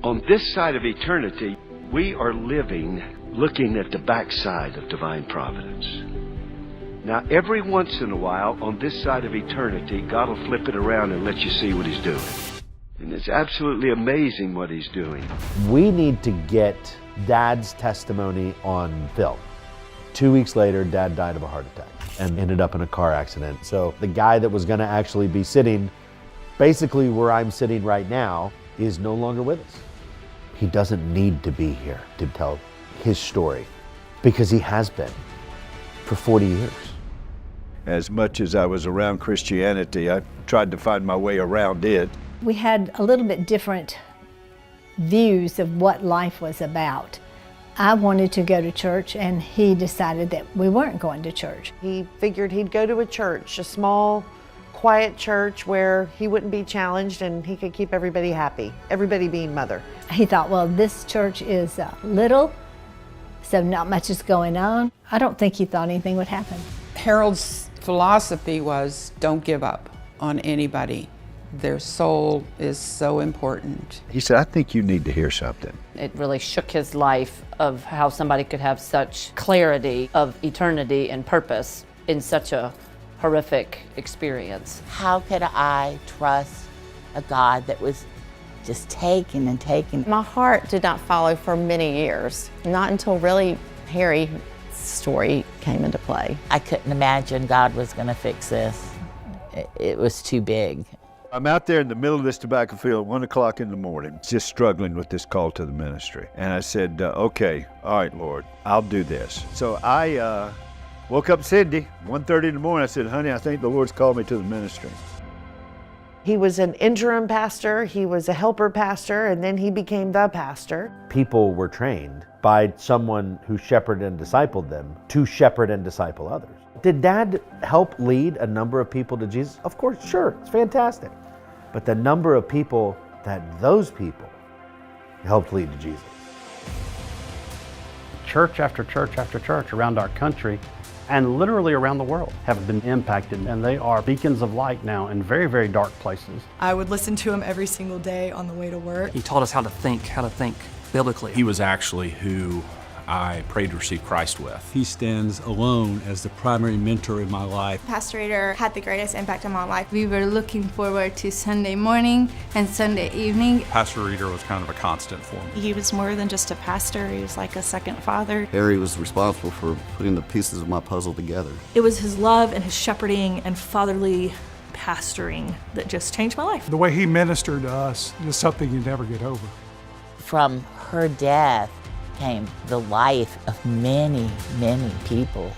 On this side of eternity, we are living looking at the backside of divine providence. Now, every once in a while, on this side of eternity, God will flip it around and let you see what He's doing. And it's absolutely amazing what He's doing. We need to get Dad's testimony on film. 2 weeks later, Dad died of a heart attack and ended up in a car accident. So the guy that was going to actually be sitting basically where I'm sitting right now is no longer with us. He doesn't need to be here to tell his story because he has been for 40 years. As much as I was around Christianity, I tried to find my way around it. We had a little bit different views of what life was about. I wanted to go to church, and he decided that we weren't going to church. He figured he'd go to a church, a small, quiet church where he wouldn't be challenged and he could keep everybody happy, everybody being Mother. He thought, well, this church is little, so not much is going on. I don't think he thought anything would happen. Harold's philosophy was don't give up on anybody. Their soul is so important. He said, I think you need to hear something. It really shook his life of how somebody could have such clarity of eternity and purpose in such a horrific experience. How could I trust a God that was just taking and taking? My heart did not follow for many years, not until really Harry's story came into play. I couldn't imagine God was going to fix this. It was too big. I'm out there in the middle of this tobacco field at 1 o'clock in the morning, just struggling with this call to the ministry. And I said, okay, all right, Lord, I'll do this. So I woke up Cindy, 1:30 in the morning. I said, honey, I think the Lord's called me to the ministry. He was an interim pastor, he was a helper pastor, and then he became the pastor. People were trained by someone who shepherded and discipled them to shepherd and disciple others. Did Dad help lead a number of people to Jesus? Of course, sure, it's fantastic. But the number of people that those people helped lead to Jesus. Church after church after church around our country and literally around the world have been impacted, and they are beacons of light now in very, very dark places. I would listen to him every single day on the way to work. He taught us how to think biblically. He was actually who I prayed to receive Christ with. He stands alone as the primary mentor in my life. Pastor Rader had the greatest impact on my life. We were looking forward to Sunday morning and Sunday evening. Pastor Rader was kind of a constant for me. He was more than just a pastor, he was like a second father. Harry was responsible for putting the pieces of my puzzle together. It was his love and his shepherding and fatherly pastoring that just changed my life. The way he ministered to us is something you never get over. From her death came the life of many, many people.